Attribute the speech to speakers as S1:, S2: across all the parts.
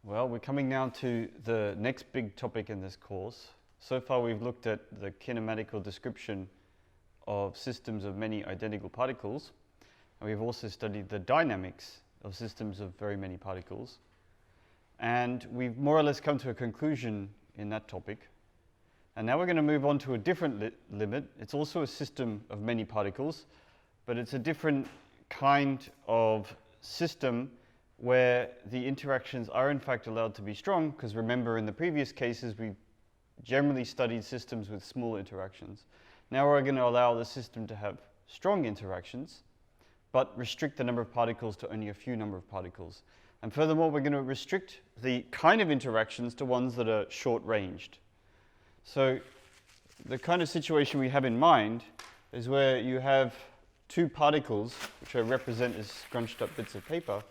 S1: Well, we're coming now to the next big topic in this course. So far we've looked at the kinematical description of systems of many identical particles, and we've also studied the dynamics of systems of very many particles. And we've more or less come to a conclusion in that topic. And now we're going to move on to a different limit. It's also a system of many particles, but it's a different kind of system where the interactions are in fact allowed to be strong, because remember in the previous cases we generally studied systems with small interactions. Now we're going to allow the system to have strong interactions, but restrict the number of particles to only a few number of particles. And furthermore, we're going to restrict the kind of interactions to ones that are short-ranged. So the kind of situation we have in mind is where you have two particles, which I represent as scrunched up bits of paper,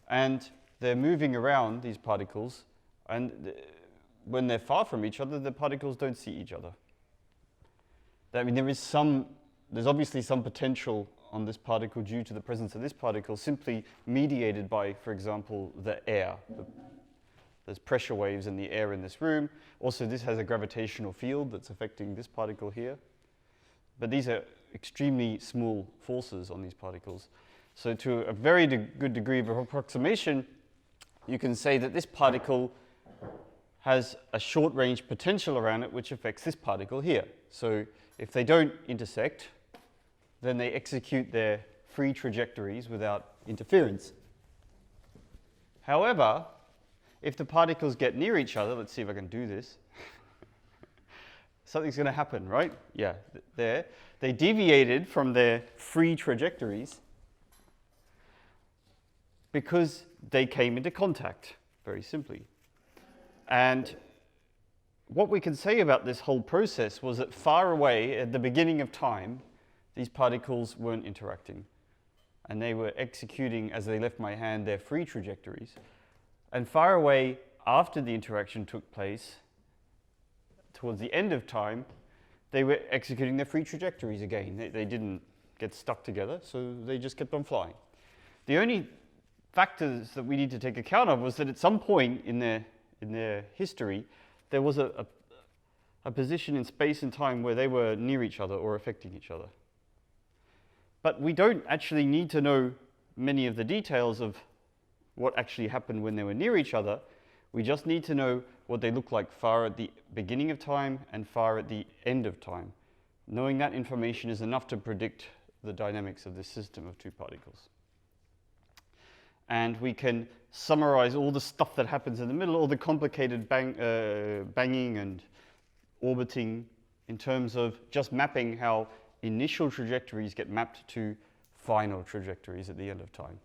S1: and they're moving around, these particles, and when they're far from each other, the particles don't see each other. I mean, there's obviously some potential on this particle due to the presence of this particle, simply mediated by, for example, the air. There's pressure waves in the air in this room. Also, this has a gravitational field that's affecting this particle here. But these are extremely small forces on these particles. So to a very good degree of approximation, you can say that this particle has a short-range potential around it which affects this particle here. So if they don't intersect, then they execute their free trajectories without interference. However, if the particles get near each other, let's see if I can do this. Something's going to happen, right? Yeah, there. They deviated from their free trajectories because they came into contact, very simply. And what we can say about this whole process was that far away, at the beginning of time, these particles weren't interacting. And they were executing, as they left my hand, their free trajectories. And far away, after the interaction took place, towards the end of time, they were executing their free trajectories again. They didn't get stuck together, so they just kept on flying. The only factors that we need to take account of was that at some point in their history, there was a position in space and time where they were near each other or affecting each other. But we don't actually need to know many of the details of what actually happened when they were near each other. We just need to know what they look like far at the beginning of time and far at the end of time. Knowing that information is enough to predict the dynamics of this system of two particles. And we can summarize all the stuff that happens in the middle, all the complicated banging and orbiting, in terms of just mapping how initial trajectories get mapped to final trajectories at the end of time.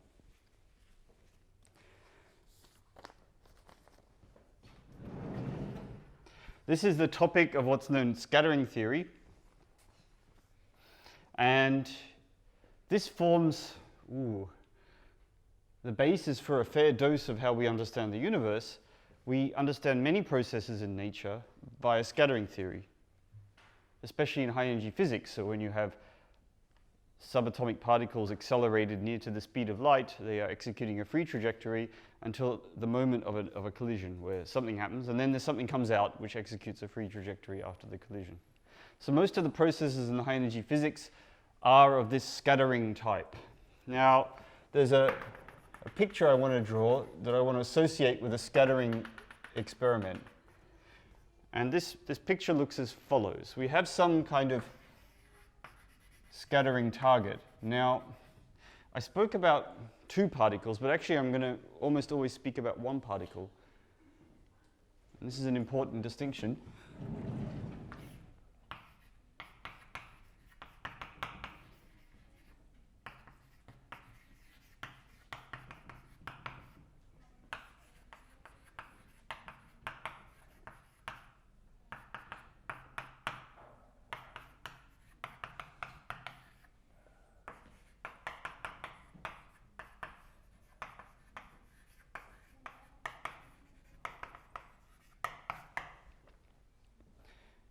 S1: This is the topic of what's known as scattering theory. And this forms the basis for a fair dose of how we understand the universe. We understand many processes in nature via scattering theory, especially in high-energy physics. So when you have subatomic particles accelerated near to the speed of light, they are executing a free trajectory until the moment of a collision where something happens, and then there's something comes out which executes a free trajectory after the collision. So most of the processes in high-energy physics are of this scattering type. Now, there's a picture I want to draw that I want to associate with a scattering experiment. And this picture looks as follows. We have some kind of scattering target. Now, I spoke about two particles, but actually I'm going to almost always speak about one particle. And this is an important distinction.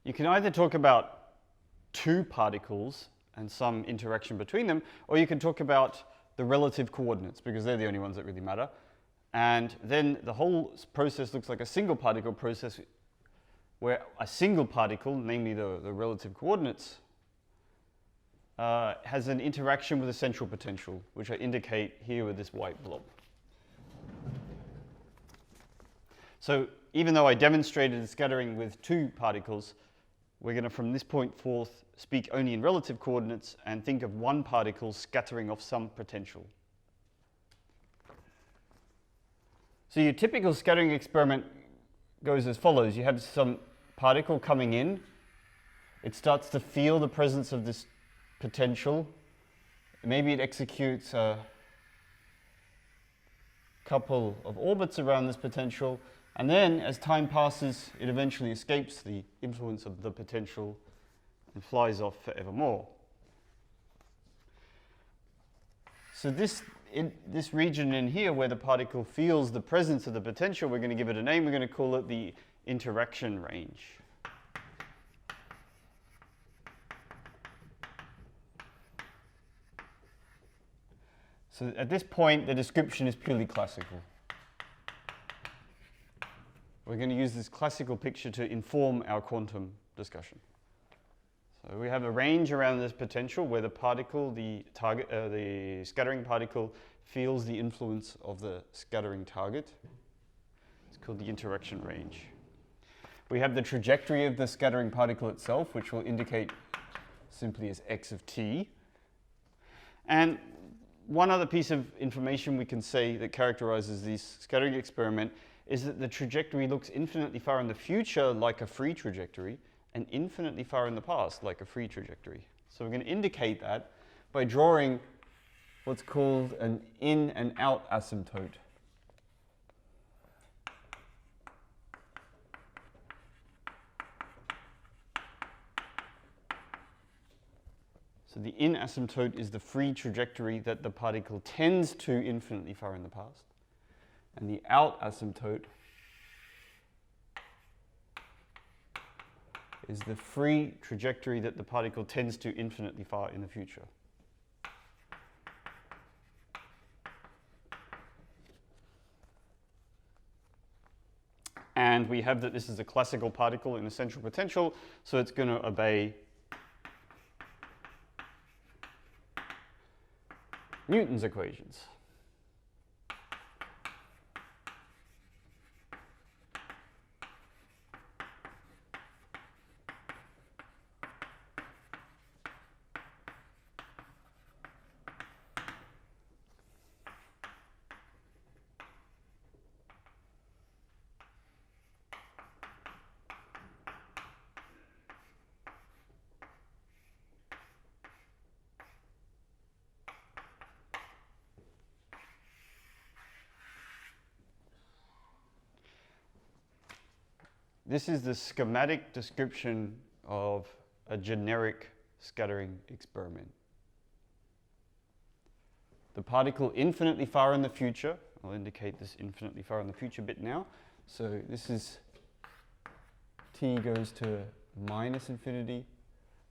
S1: You can either talk about two particles and some interaction between them, or you can talk about the relative coordinates, because they're the only ones that really matter. And then the whole process looks like a single particle process where a single particle, namely the relative coordinates, has an interaction with a central potential, which I indicate here with this white blob. So even though I demonstrated the scattering with two particles, we're going to, from this point forth, speak only in relative coordinates and think of one particle scattering off some potential. So your typical scattering experiment goes as follows. You have some particle coming in. It starts to feel the presence of this potential. Maybe it executes a couple of orbits around this potential. And then, as time passes, it eventually escapes the influence of the potential and flies off forevermore. So this region in here where the particle feels the presence of the potential, we're going to give it a name. We're going to call it the interaction range. So at this point, the description is purely classical. We're going to use this classical picture to inform our quantum discussion. So we have a range around this potential where the particle, the scattering particle, feels the influence of the scattering target. It's called the interaction range. We have the trajectory of the scattering particle itself, which we'll indicate simply as x of t. And one other piece of information we can say that characterizes this scattering experiment is that the trajectory looks infinitely far in the future like a free trajectory and infinitely far in the past like a free trajectory. So we're going to indicate that by drawing what's called an in and out asymptote. So the in asymptote is the free trajectory that the particle tends to infinitely far in the past. And the out asymptote is the free trajectory that the particle tends to infinitely far in the future. And we have that this is a classical particle in a central potential, so it's going to obey Newton's equations. This is the schematic description of a generic scattering experiment. The particle infinitely far in the future, I'll indicate this infinitely far in the future bit now. So this is t goes to minus infinity.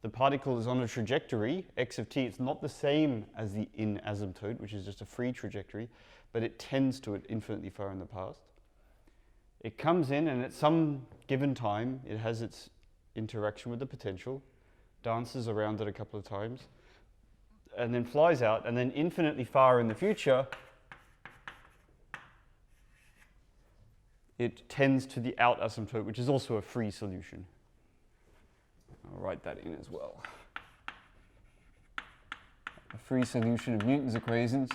S1: The particle is on a trajectory, x of t. It's not the same as the in asymptote, which is just a free trajectory, but it tends to it infinitely far in the past. It comes in, and at some given time, it has its interaction with the potential, dances around it a couple of times, and then flies out, and then infinitely far in the future, it tends to the out asymptote, which is also a free solution. I'll write that in as well. A free solution of Newton's equations.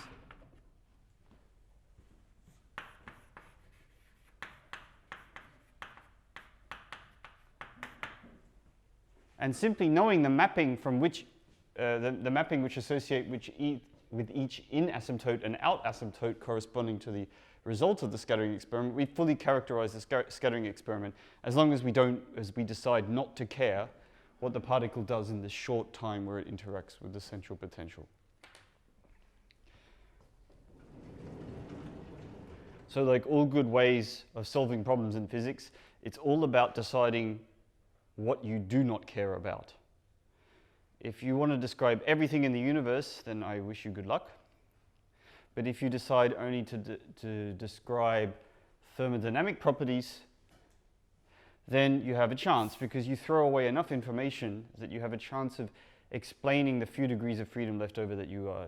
S1: And simply knowing the mapping from which, the mapping which associate with each in asymptote and out asymptote corresponding to the result of the scattering experiment, we fully characterize the scattering experiment as long as we decide not to care what the particle does in the short time where it interacts with the central potential. So like all good ways of solving problems in physics, it's all about deciding what you do not care about. If you want to describe everything in the universe, then I wish you good luck. But if you decide only to describe thermodynamic properties, then you have a chance, because you throw away enough information that you have a chance of explaining the few degrees of freedom left over that you are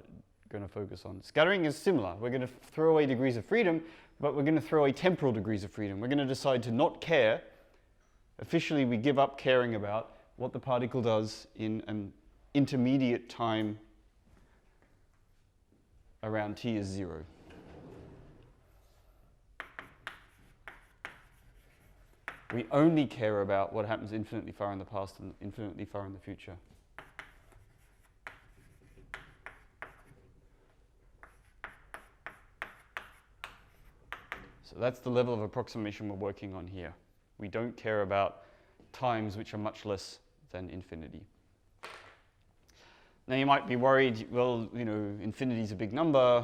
S1: going to focus on. Scattering is similar. We're going to throw away degrees of freedom, but we're going to throw away temporal degrees of freedom. We're going to decide to not care. Officially, we give up caring about what the particle does in an intermediate time around t is 0. We only care about what happens infinitely far in the past and infinitely far in the future. So that's the level of approximation we're working on here. We don't care about times which are much less than infinity. Now you might be worried, well, infinity is a big number.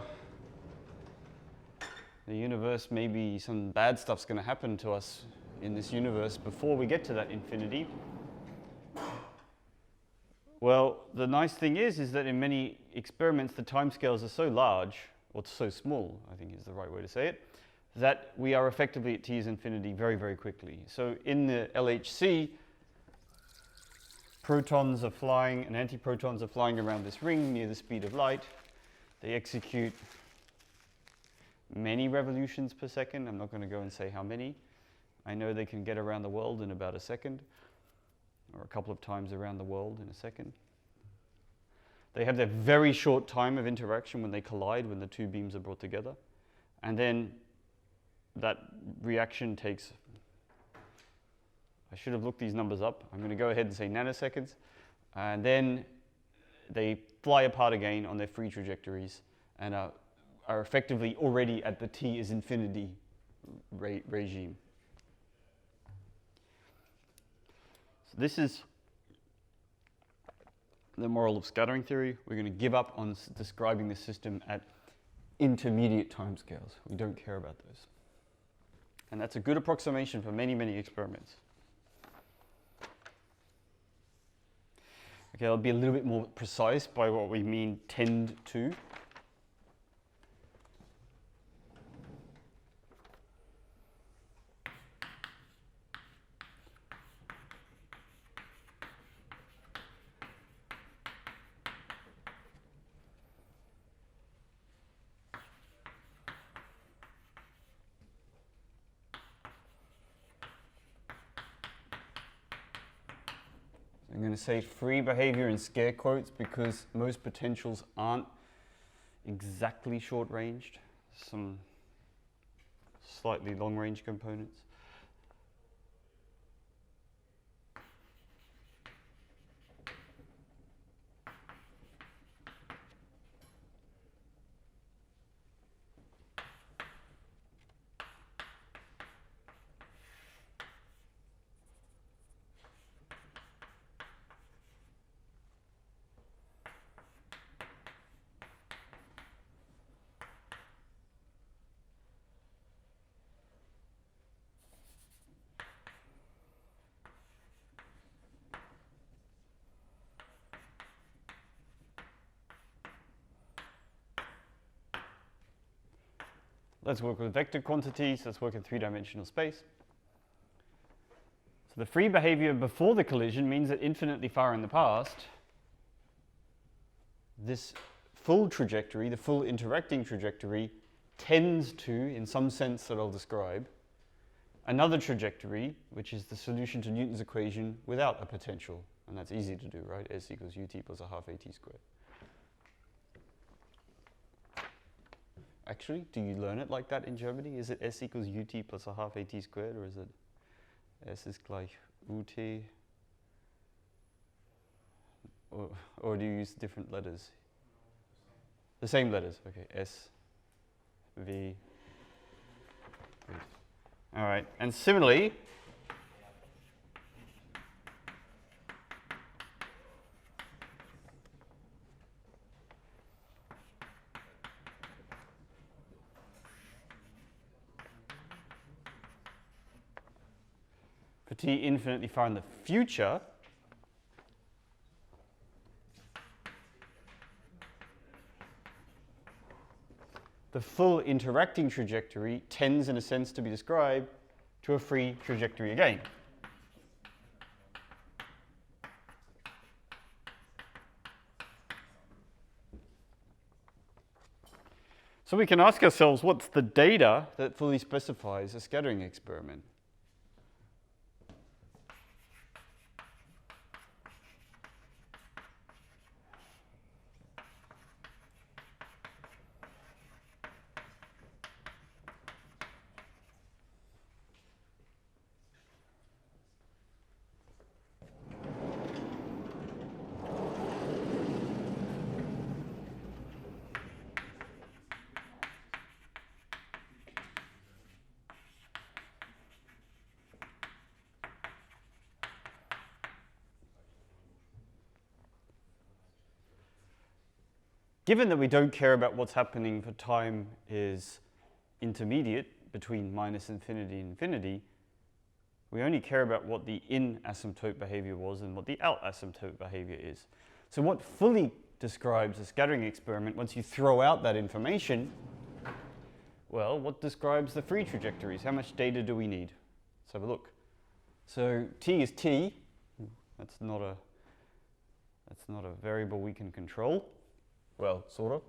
S1: The universe, maybe some bad stuff's going to happen to us in this universe before we get to that infinity. Well, the nice thing is that in many experiments the timescales are so large, or so small, I think is the right way to say it, that we are effectively at t is infinity very, very quickly. So in the LHC, protons are flying and antiprotons are flying around this ring near the speed of light. They execute many revolutions per second. I'm not going to go and say how many. I know they can get around the world in about a second, or a couple of times around the world in a second. They have their very short time of interaction when they collide, when the two beams are brought together. And then that reaction takes, I should have looked these numbers up. I'm going to go ahead and say nanoseconds. And then they fly apart again on their free trajectories and are effectively already at the t is infinity regime. So this is the moral of scattering theory. We're going to give up on describing the system at intermediate timescales. We don't care about those. And that's a good approximation for many, many experiments. Okay, I'll be a little bit more precise by what we mean tend to. I'm going to say free behavior in scare quotes because most potentials aren't exactly short-ranged. Some slightly long-range components. Let's work with vector quantities. Let's work in three-dimensional space. So the free behavior before the collision means that infinitely far in the past, this full trajectory, the full interacting trajectory, tends to, in some sense that I'll describe, another trajectory, which is the solution to Newton's equation without a potential. And that's easy to do, right? S equals ut plus a half at squared. Actually, do you learn it like that in Germany? Is it S equals ut plus a half at squared, or is it S ist gleich ut? Or do you use different letters? The same letters, okay. S, V. Good. All right, and similarly, for t infinitely far in the future, the full interacting trajectory tends, in a sense, to be described to a free trajectory again. So we can ask ourselves, what's the data that fully specifies a scattering experiment? Given that we don't care about what's happening for time is intermediate between minus infinity and infinity, we only care about what the in-asymptote behavior was and what the out-asymptote behavior is. So what fully describes a scattering experiment, once you throw out that information, well, what describes the free trajectories? How much data do we need? Let's have a look. So t is t. That's not a variable we can control. Well, sort of.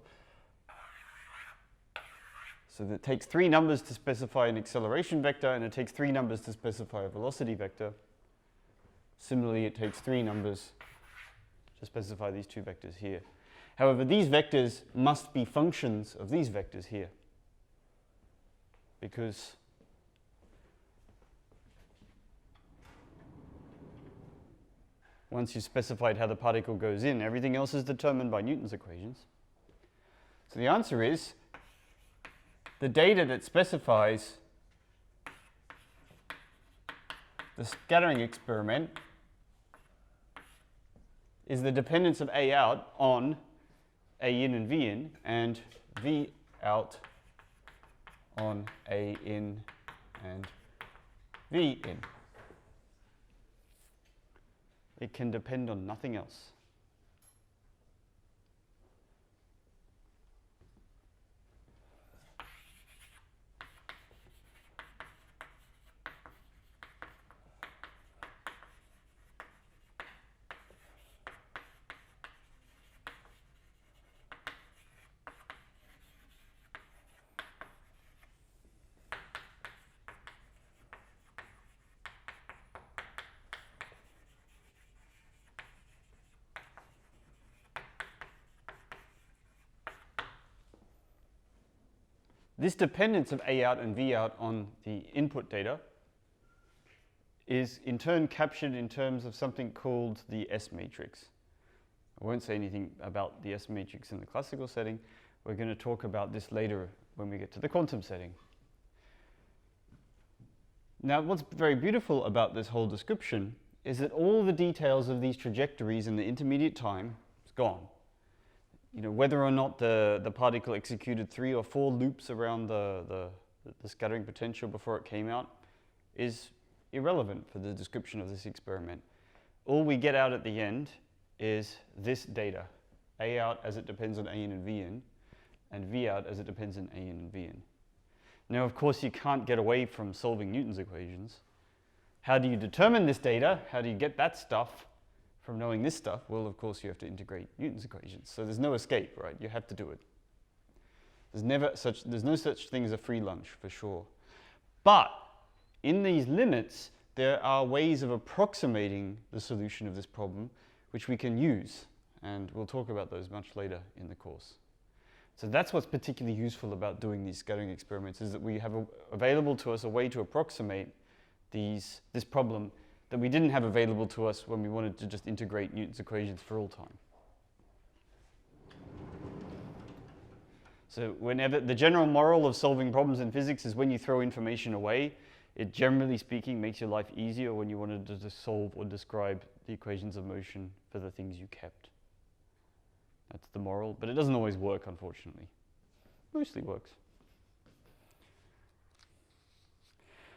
S1: So that takes 3 numbers to specify an acceleration vector, and it takes 3 numbers to specify a velocity vector. Similarly, it takes 3 numbers to specify these 2 vectors here. However, these vectors must be functions of these vectors here, because once you've specified how the particle goes in, everything else is determined by Newton's equations. So the answer is the data that specifies the scattering experiment is the dependence of A out on A in and V in, and V out on A in and V in. It can depend on nothing else. This dependence of A out and V out on the input data is in turn captured in terms of something called the S matrix. I won't say anything about the S matrix in the classical setting. We're going to talk about this later when we get to the quantum setting. Now, what's very beautiful about this whole description is that all the details of these trajectories in the intermediate time is gone. You know, whether or not the particle executed 3 or 4 loops around the scattering potential before it came out is irrelevant for the description of this experiment. All we get out at the end is this data, A out as it depends on A in and V in, and V out as it depends on A in and V in. Now, of course, you can't get away from solving Newton's equations. How do you determine this data? How do you get that stuff from knowing this stuff? Well, of course, you have to integrate Newton's equations. So there's no escape, right? You have to do it. There's no such thing as a free lunch, for sure. But in these limits, there are ways of approximating the solution of this problem, which we can use. And we'll talk about those much later in the course. So that's what's particularly useful about doing these scattering experiments, is that we have available to us a way to approximate this problem that we didn't have available to us when we wanted to just integrate Newton's equations for all time. So whenever the general moral of solving problems in physics is when you throw information away, it generally speaking makes your life easier when you wanted to solve or describe the equations of motion for the things you kept. That's the moral, but it doesn't always work, unfortunately. Mostly works.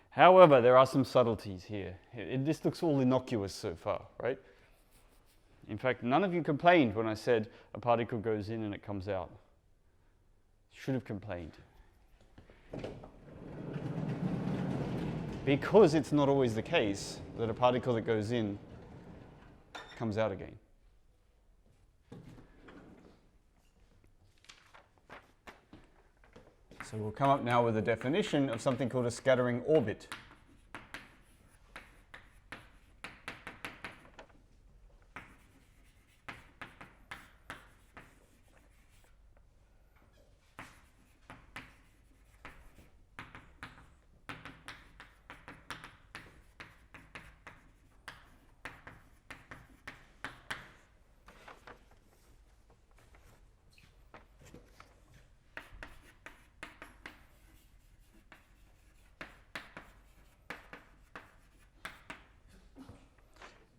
S1: However, there are some subtleties here. This looks all innocuous so far, right? In fact, none of you complained when I said a particle goes in and it comes out. Should have complained. Because it's not always the case that a particle that goes in comes out again. So we'll come up now with a definition of something called a scattering orbit.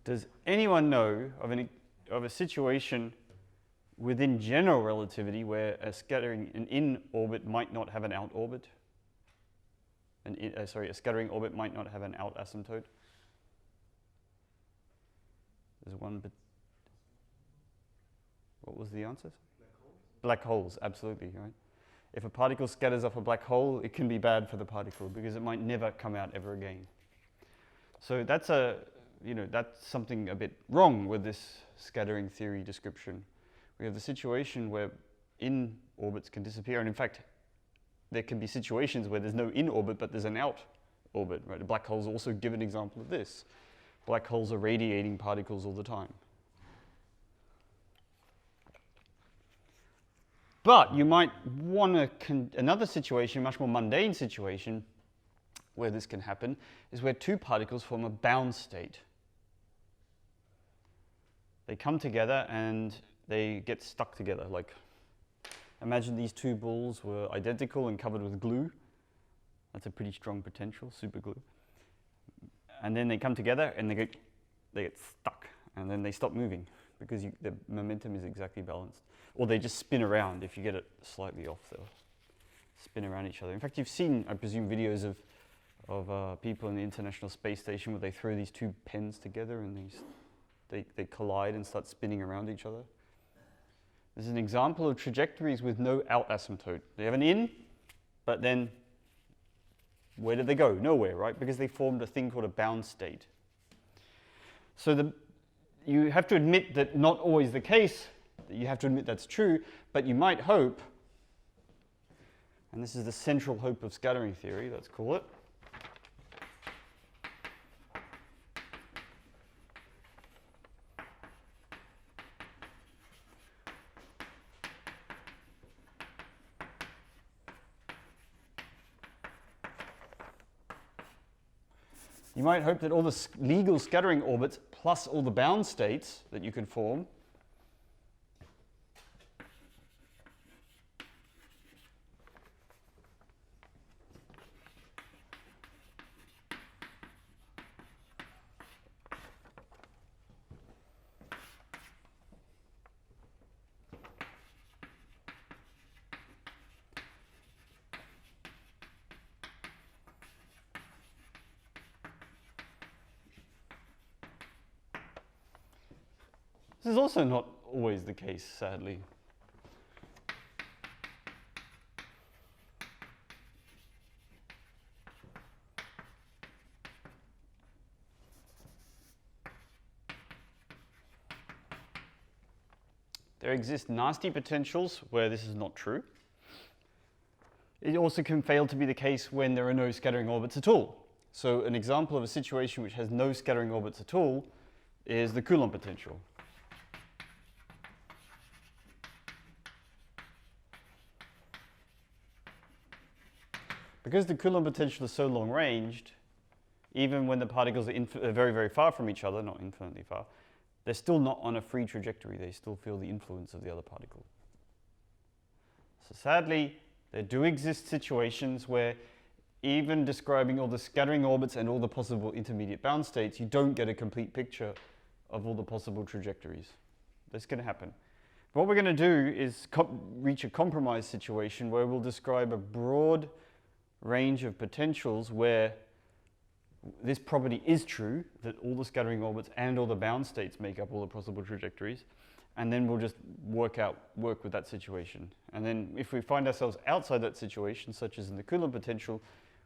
S1: Does anyone know of a situation within general relativity where an in orbit might not have an out orbit? A scattering orbit might not have an out asymptote? There's one, but what was the answer? Black holes, absolutely, right? If a particle scatters off a black hole, it can be bad for the particle because it might never come out ever again. So that's that's something a bit wrong with this scattering theory description. We have the situation where in orbits can disappear, and in fact, there can be situations where there's no in orbit, but there's an out orbit, right? A black holes also give an example of this. Black holes are radiating particles all the time. But you might want another situation, much more mundane situation, where this can happen, is where two particles form a bound state. They come together and they get stuck together. Like, imagine these two balls were identical and covered with glue. That's a pretty strong potential, super glue. And then they come together and they get stuck, and then they stop moving because the momentum is exactly balanced. Or they just spin around. If you get it slightly off, they'll spin around each other. In fact, you've seen, I presume, videos of people in the International Space Station where they throw these two pens together and they collide and start spinning around each other. This is an example of trajectories with no out asymptote. They have an in, but then where did they go? Nowhere, right? Because they formed a thing called a bound state. So you have to admit that not always the case, that you have to admit that's true, but you might hope, and this is the central hope of scattering theory, let's call it, you might hope that all the legal scattering orbits plus all the bound states that you can form This is also not always the case, sadly. There exist nasty potentials where this is not true. It also can fail to be the case when there are no scattering orbits at all. So an example of a situation which has no scattering orbits at all is the Coulomb potential. Because the Coulomb potential is so long-ranged, even when the particles are very, very far from each other, not infinitely far, they're still not on a free trajectory. They still feel the influence of the other particle. So sadly, there do exist situations where even describing all the scattering orbits and all the possible intermediate bound states, you don't get a complete picture of all the possible trajectories. That's going to happen. What we're going to do is reach a compromise situation where we'll describe a broad range of potentials where this property is true, that all the scattering orbits and all the bound states make up all the possible trajectories. and then we'll just work with that situation. And then if we find ourselves outside that situation, such as in the Coulomb potential,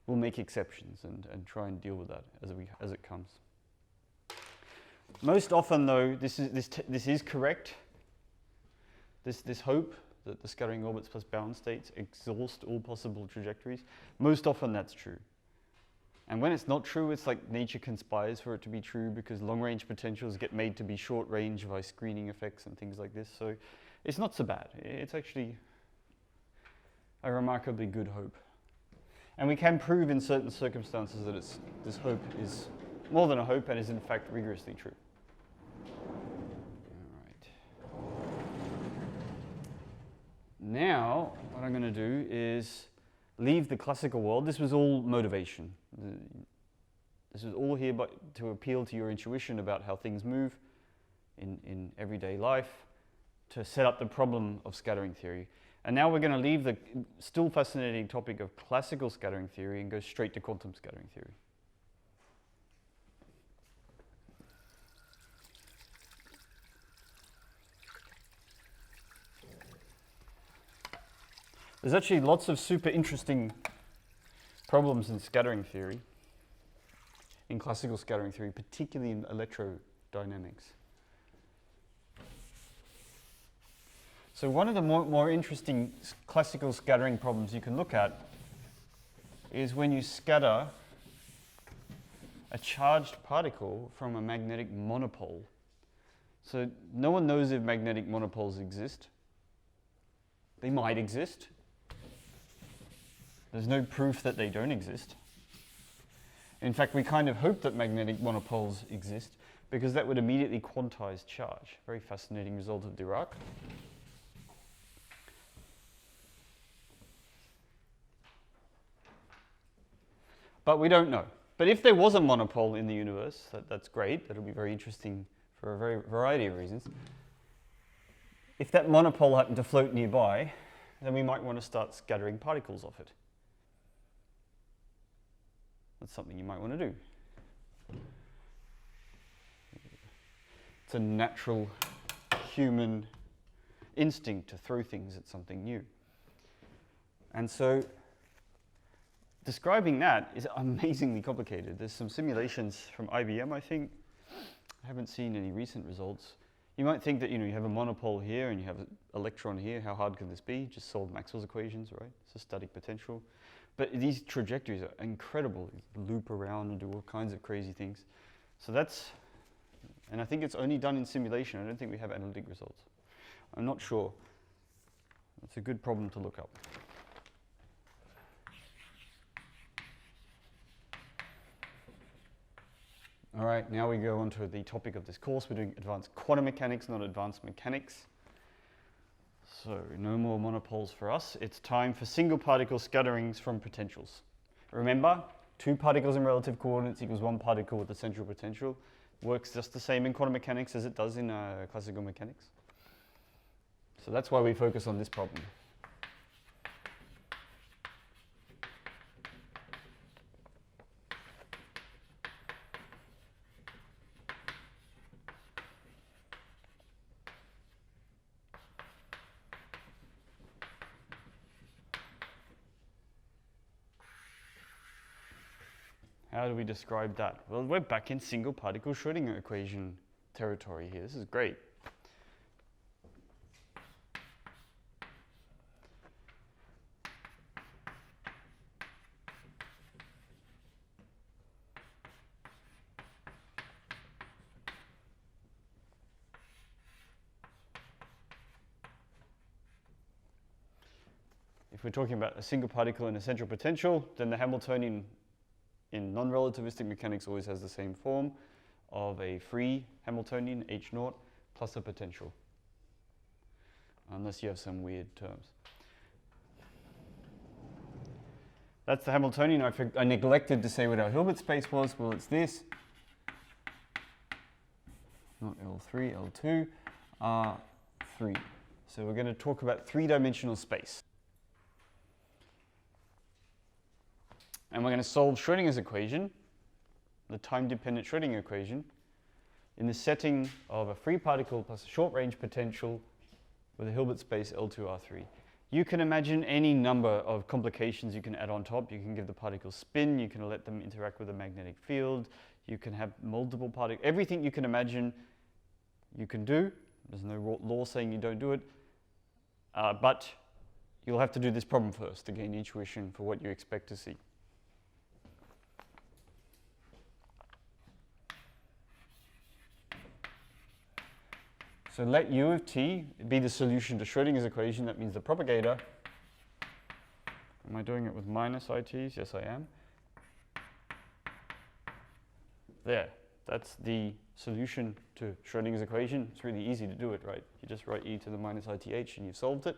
S1: we'll make exceptions and try and deal with that as it comes. Most often, though, this is correct. This hope that the scattering orbits plus bound states exhaust all possible trajectories. Most often, that's true. And when it's not true, it's like nature conspires for it to be true, because long-range potentials get made to be short-range by screening effects and things like this. So it's not so bad. It's actually a remarkably good hope. And we can prove in certain circumstances that this hope is more than a hope and is in fact rigorously true. All right. Now, what I'm going to do is leave the classical world. This was all motivation. This was all here to appeal to your intuition about how things move in everyday life, to set up the problem of scattering theory. And now we're going to leave the still fascinating topic of classical scattering theory and go straight to quantum scattering theory. There's actually lots of super interesting problems in scattering theory, in classical scattering theory, particularly in electrodynamics. So one of the more interesting classical scattering problems you can look at is when you scatter a charged particle from a magnetic monopole. So no one knows if magnetic monopoles exist. They might exist. There's no proof that they don't exist. In fact, we kind of hope that magnetic monopoles exist, because that would immediately quantize charge. Very fascinating result of Dirac. But we don't know. But if there was a monopole in the universe, that's great. That'll be very interesting for a variety of reasons. If that monopole happened to float nearby, then we might want to start scattering particles off it. That's something you might want to do. It's a natural human instinct to throw things at something new. And so describing that is amazingly complicated. There's some simulations from IBM, I think. I haven't seen any recent results. You might think that you have a monopole here and you have an electron here. How hard can this be? Just solve Maxwell's equations, right? It's a static potential. But these trajectories are incredible. You loop around and do all kinds of crazy things. So and I think it's only done in simulation. I don't think we have analytic results. I'm not sure. It's a good problem to look up. All right, now we go on to the topic of this course. We're doing advanced quantum mechanics, not advanced mechanics. So no more monopoles for us. It's time for single particle scatterings from potentials. Remember, 2 particles in relative coordinates equals 1 particle with a central potential. Works just the same in quantum mechanics as it does in classical mechanics. So that's why we focus on this problem. How do we describe that? Well, we're back in single particle Schrödinger equation territory here. This is great. If we're talking about a single particle and a central potential, then the Hamiltonian in non-relativistic mechanics always has the same form of a free Hamiltonian, H0, plus a potential, unless you have some weird terms. That's the Hamiltonian. I neglected to say what our Hilbert space was. Well, it's this. Not L3, L2, R3. So we're going to talk about 3-dimensional space. And we're going to solve Schrödinger's equation, the time-dependent Schrödinger equation, in the setting of a free particle plus a short-range potential with a Hilbert space L2R3. You can imagine any number of complications you can add on top. You can give the particles spin, you can let them interact with a magnetic field, you can have multiple particles, everything you can imagine you can do. There's no law saying you don't do it, but you'll have to do this problem first to gain intuition for what you expect to see. So let U of t be the solution to Schrödinger's equation. That means the propagator. Am I doing it with minus ITs? Yes, I am. There. That's the solution to Schrödinger's equation. It's really easy to do it, right? You just write e to the minus ITH and you've solved it.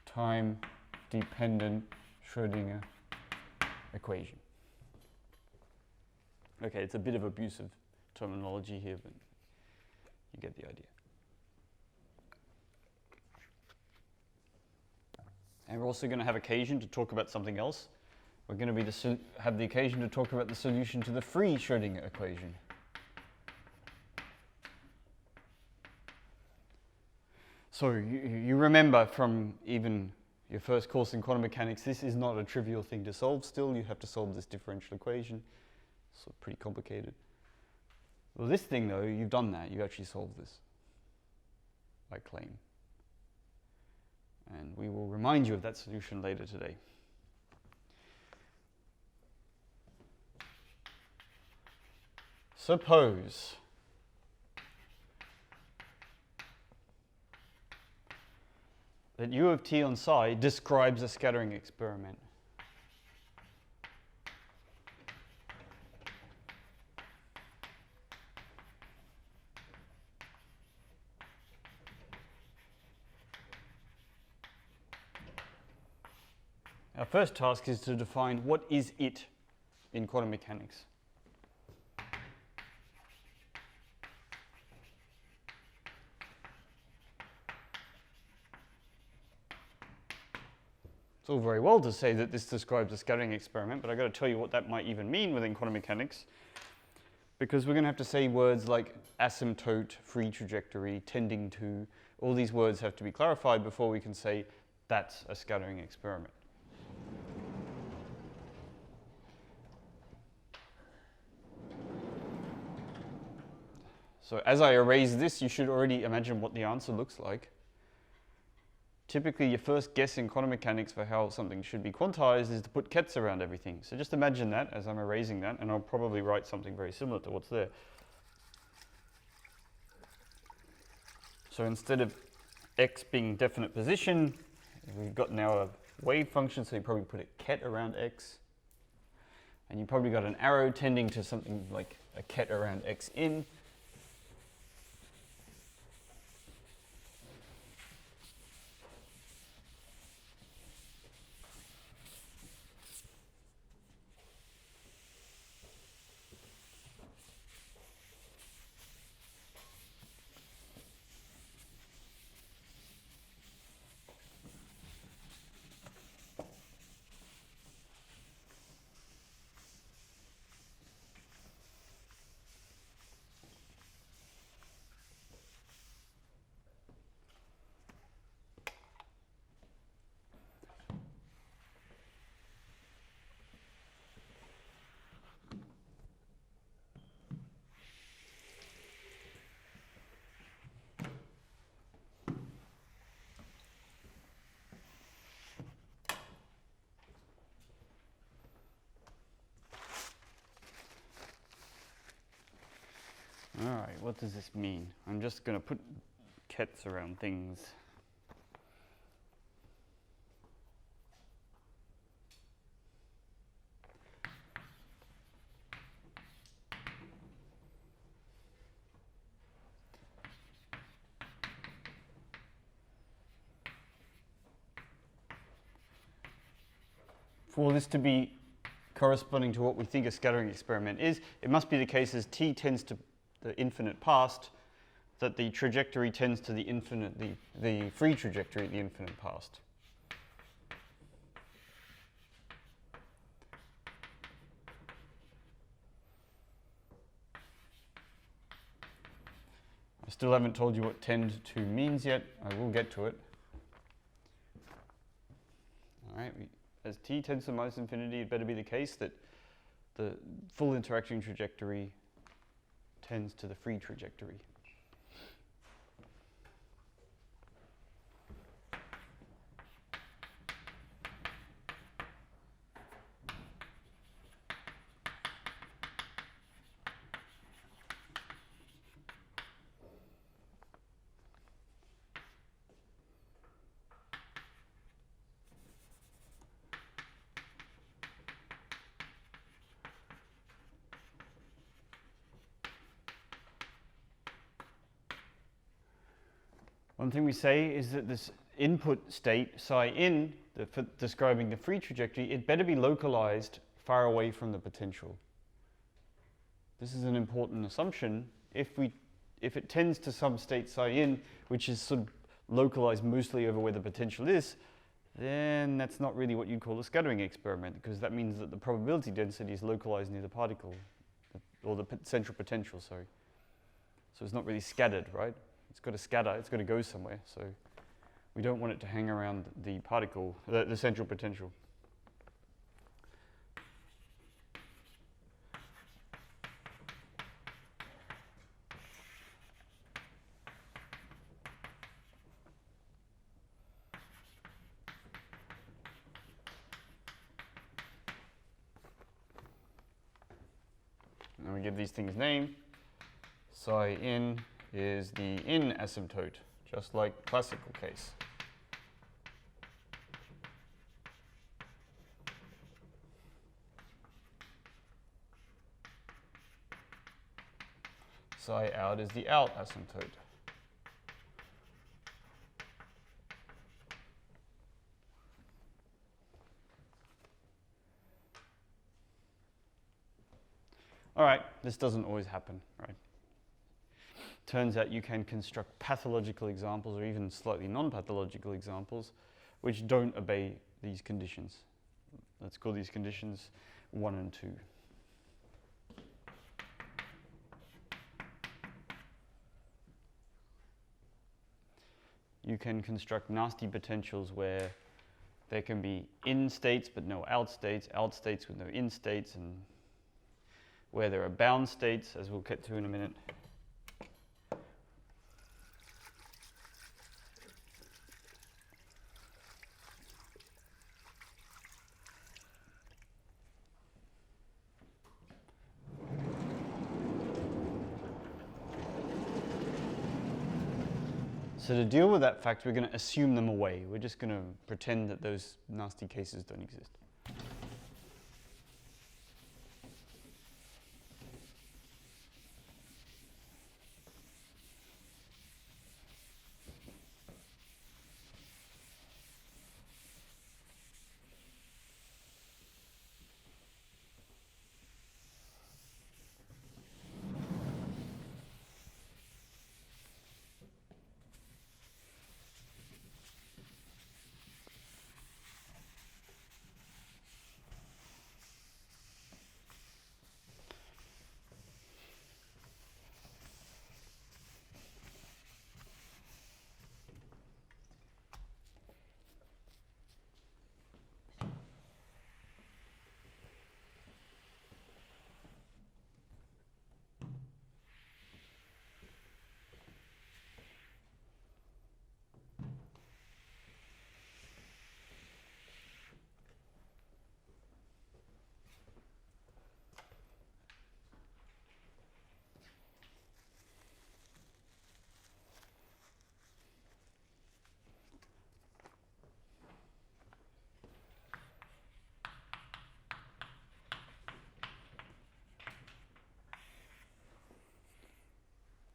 S1: Time-dependent Schrödinger equation. Okay, it's a bit of abusive terminology here, but you get the idea. And we're also going to have occasion to talk about something else. We're going to have the occasion to talk about the solution to the free Schrödinger equation. So you remember from even your first course in quantum mechanics, this is not a trivial thing to solve still. You have to solve this differential equation. So pretty complicated. Well, this thing though, you've done that. You actually solved this, I claim. And we will remind you of that solution later today. Suppose that U of t on psi describes a scattering experiment. Our first task is to define what is it in quantum mechanics. It's all very well to say that this describes a scattering experiment, but I've got to tell you what that might even mean within quantum mechanics, because we're going to have to say words like asymptote, free trajectory, tending to. All these words have to be clarified before we can say that's a scattering experiment. So as I erase this, you should already imagine what the answer looks like. Typically, your first guess in quantum mechanics for how something should be quantized is to put kets around everything. So just imagine that as I'm erasing that, and I'll probably write something very similar to what's there. So instead of x being definite position, we've got now a wave function, so you probably put a ket around x. And you probably got an arrow tending to something like a ket around x in. All right, what does this mean? I'm just going to put kets around things. For this to be corresponding to what we think a scattering experiment is, it must be the case as t tends to the infinite past, that the trajectory tends to the infinite, the free trajectory at the infinite past. I still haven't told you what tend to means yet. I will get to it. All right, as t tends to minus infinity, it better be the case that the full interaction trajectory tends to the free trajectory. One thing we say is that this input state, psi in, for describing the free trajectory, it better be localized far away from the potential. This is an important assumption. If it tends to some state psi in, which is sort of localized mostly over where the potential is, then that's not really what you'd call a scattering experiment, because that means that the probability density is localized near the particle, or the central potential, sorry. So it's not really scattered, right? It's got to scatter, it's got to go somewhere. So we don't want it to hang around the particle, the central potential. And we give these things name. Psi in is the in asymptote, just like classical case. Psi out is the out asymptote. All right, this doesn't always happen, right? Turns out you can construct pathological examples or even slightly non-pathological examples which don't obey these conditions. Let's call these conditions 1 and 2. You can construct nasty potentials where there can be in states but no out states with no in states, and where there are bound states, as we'll get to in a minute. So to deal with that fact, we're going to assume them away. We're just going to pretend that those nasty cases don't exist.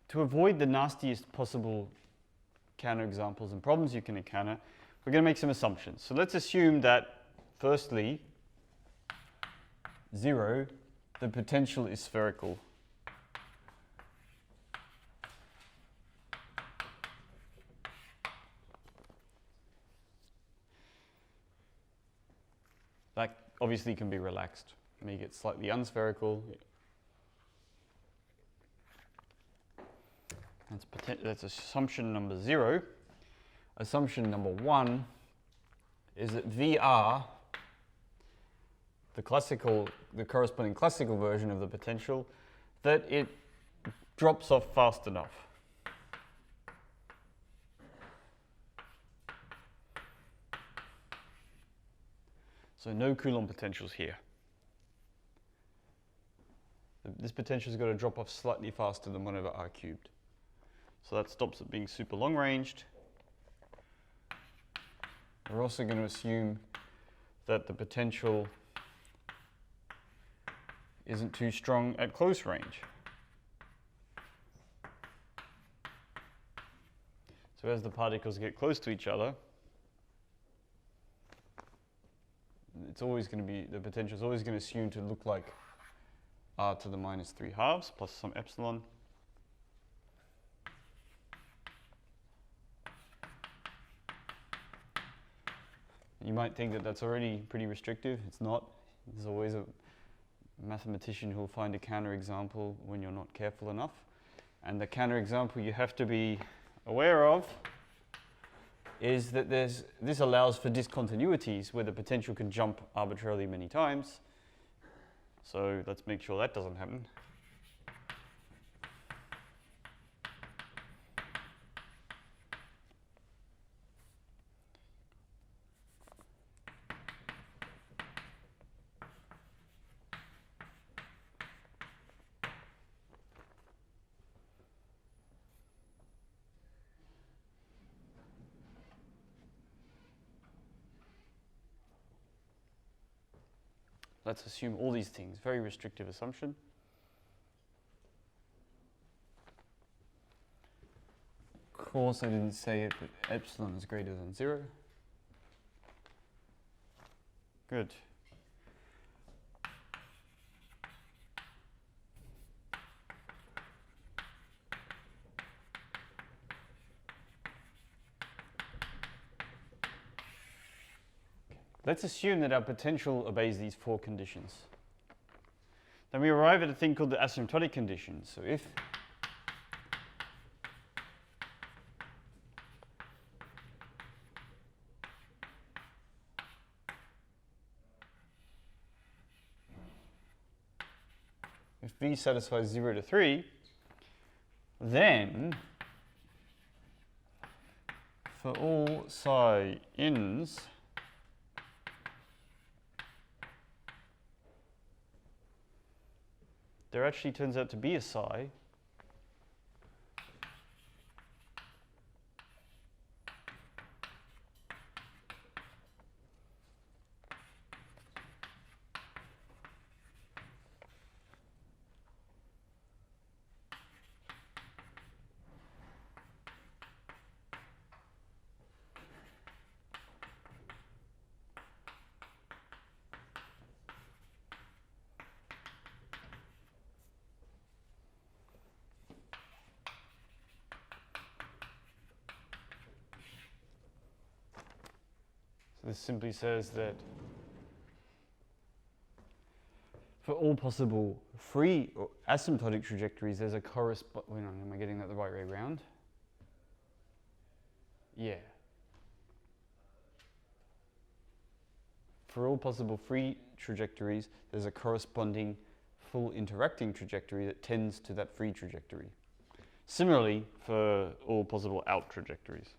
S1: To avoid the nastiest possible counterexamples and problems you can encounter, we're going to make some assumptions. So let's assume that, firstly, 0, the potential is spherical. That obviously can be relaxed. Make it slightly unspherical. That's assumption number 0. Assumption number 1 is that VR, the corresponding classical version of the potential, that it drops off fast enough. So no Coulomb potentials here. This potential's got to drop off slightly faster than 1 over r cubed. So that stops it being super long ranged. We're also going to assume that the potential isn't too strong at close range. So as the particles get close to each other, it's always going to be, the potential is always going to assume to look like r to the minus 3/2 plus some epsilon. You might think that that's already pretty restrictive. It's not. There's always a mathematician who will find a counterexample when you're not careful enough. And the counterexample you have to be aware of is that this allows for discontinuities where the potential can jump arbitrarily many times. So let's make sure that doesn't happen. Let's assume all these things. Very restrictive assumption. Of course, I didn't say it, but epsilon is greater than 0. Good. Let's assume that our potential obeys these 4 conditions. Then we arrive at a thing called the asymptotic condition. So if V satisfies 0 to 3, then for all psi ins, there actually turns out to be a psi This simply says that for all possible free or asymptotic trajectories, there's a corresponding. Am I getting that the right way around? Yeah. For all possible free trajectories, there's a corresponding full interacting trajectory that tends to that free trajectory. Similarly, for all possible out trajectories.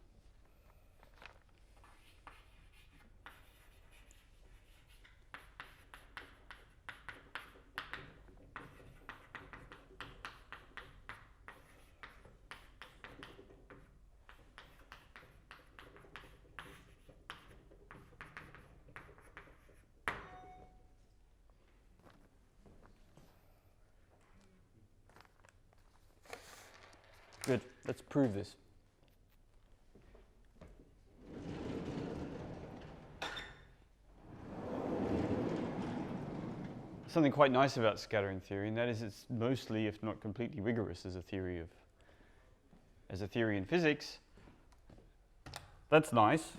S1: Good. Let's prove this. Something quite nice about scattering theory, and that is it's mostly, if not completely rigorous as a theory in physics. That's nice.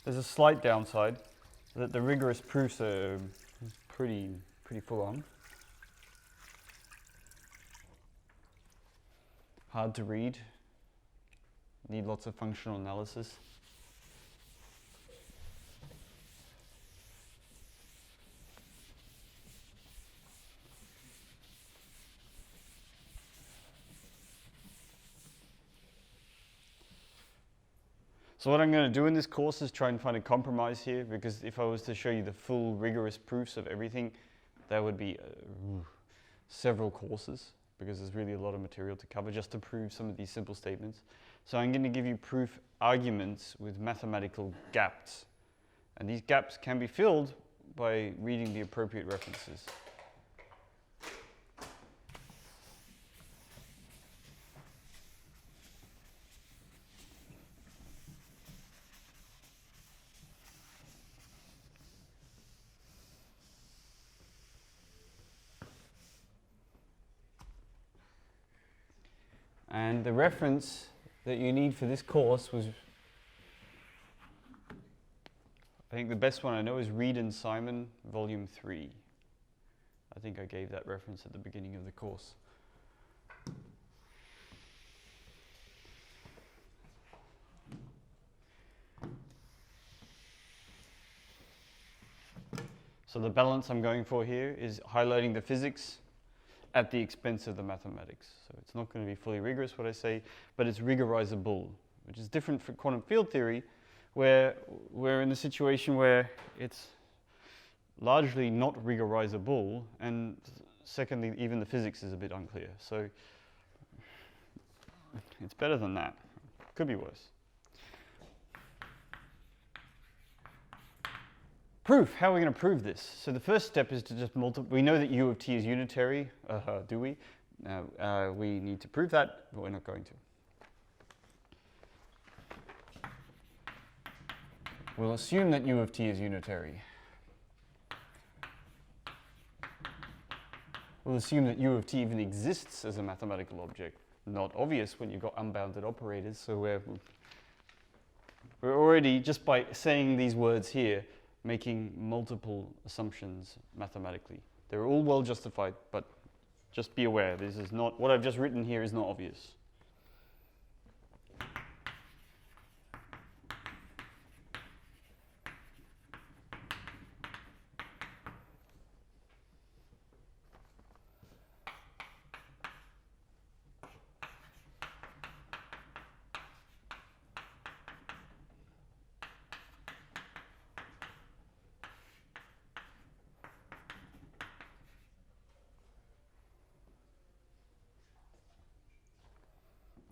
S1: There's a slight downside that the rigorous proofs are pretty full on. hard to read, need lots of functional analysis. So what I'm going to do in this course is try and find a compromise here, because if I was to show you the full rigorous proofs of everything, that would be several courses, because there's really a lot of material to cover just to prove some of these simple statements. So I'm going to give you proof arguments with mathematical gaps. And these gaps can be filled by reading the appropriate references. And the reference that you need for this course was, I think the best one I know is Reed and Simon, Volume 3. I think I gave that reference at the beginning of the course. So the balance I'm going for here is highlighting the physics at the expense of the mathematics. So it's not going to be fully rigorous, what I say, but it's rigorizable, which is different from quantum field theory, where we're in a situation where it's largely not rigorizable, and secondly, even the physics is a bit unclear. So it's better than that. Could be worse. Proof. How are we going to prove this? So the first step is to just multiply. We know that u of t is unitary, do we? We need to prove that, but we're not going to. We'll assume that u of t is unitary. We'll assume that u of t even exists as a mathematical object. Not obvious when you've got unbounded operators, so we're already, just by saying these words here, making multiple assumptions mathematically. They're all well justified, but just be aware, this is not, what I've just written here is not obvious.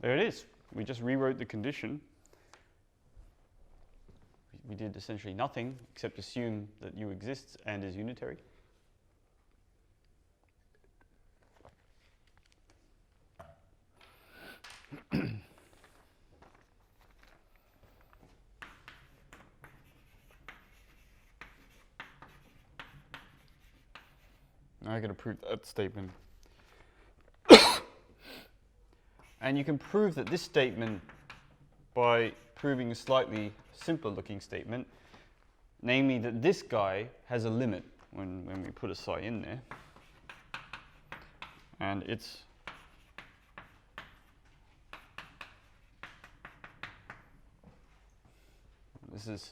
S1: There it is. We just rewrote the condition. We did essentially nothing except assume that u exists and is unitary. Now I got to prove that statement. And you can prove that this statement by proving a slightly simpler looking statement, namely that this guy has a limit when we put a psi in there. And it's this is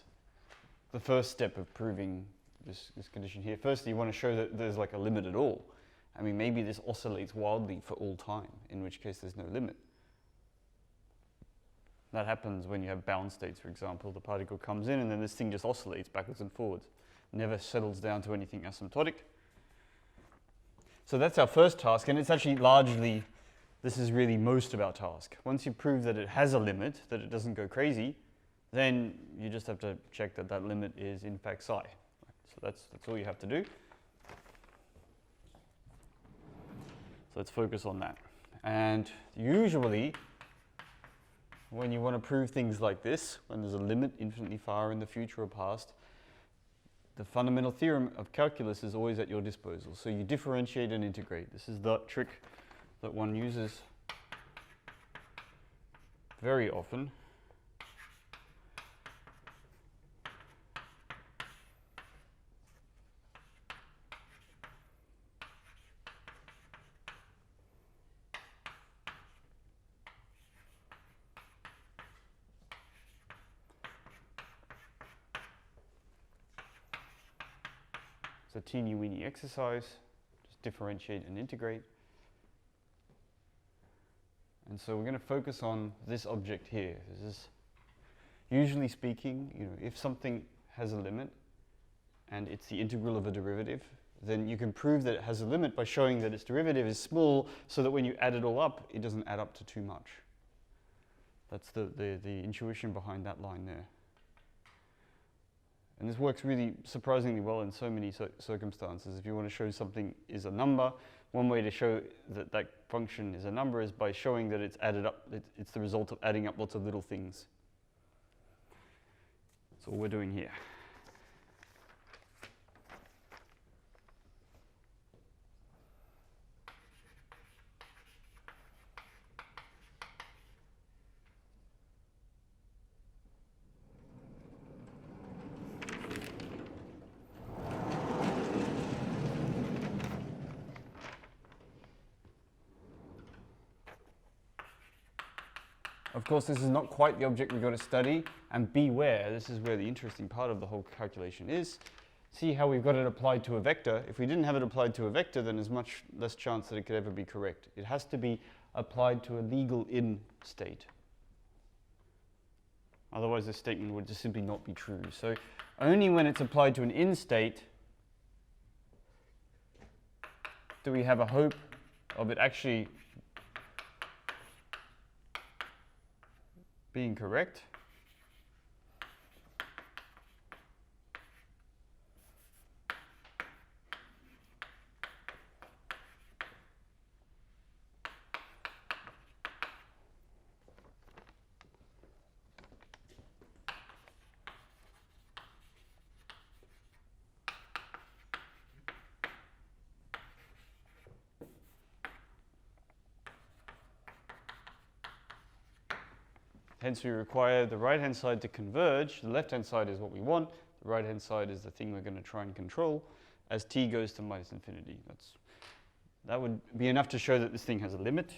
S1: the first step of proving this condition here. Firstly, you want to show that there's like a limit at all. I mean, maybe this oscillates wildly for all time, in which case there's no limit. That happens when you have bound states, for example. The particle comes in and then this thing just oscillates backwards and forwards. Never settles down to anything asymptotic. So that's our first task, and it's actually largely, this is really most of our task. Once you prove that it has a limit, that it doesn't go crazy, then you just have to check that that limit is in fact psi. So that's all you have to do. So let's focus on that. And usually, when you want to prove things like this, when there's a limit infinitely far in the future or past, the fundamental theorem of calculus is always at your disposal. So you differentiate and integrate. This is the trick that one uses very often. It's a teeny-weeny exercise. Just differentiate and integrate. And so we're going to focus on this object here. This is, usually speaking, if something has a limit and it's the integral of a derivative, then you can prove that it has a limit by showing that its derivative is small, so that when you add it all up, it doesn't add up to too much. That's the intuition behind that line there. And this works really surprisingly well in so many circumstances. If you want to show something is a number, one way to show that that function is a number is by showing that it's added up, it's the result of adding up lots of little things. That's all we're doing here. Of course, this is not quite the object we've got to study, and beware, this is where the interesting part of the whole calculation is. See how we've got it applied to a vector. If we didn't have it applied to a vector, then there's much less chance that it could ever be correct. It has to be applied to a legal in state. Otherwise, this statement would just simply not be true. So only when it's applied to an in state do we have a hope of it actually being correct. Hence, we require the right-hand side to converge. The left-hand side is what we want. The right-hand side is the thing we're going to try and control as t goes to minus infinity. That would be enough to show that this thing has a limit.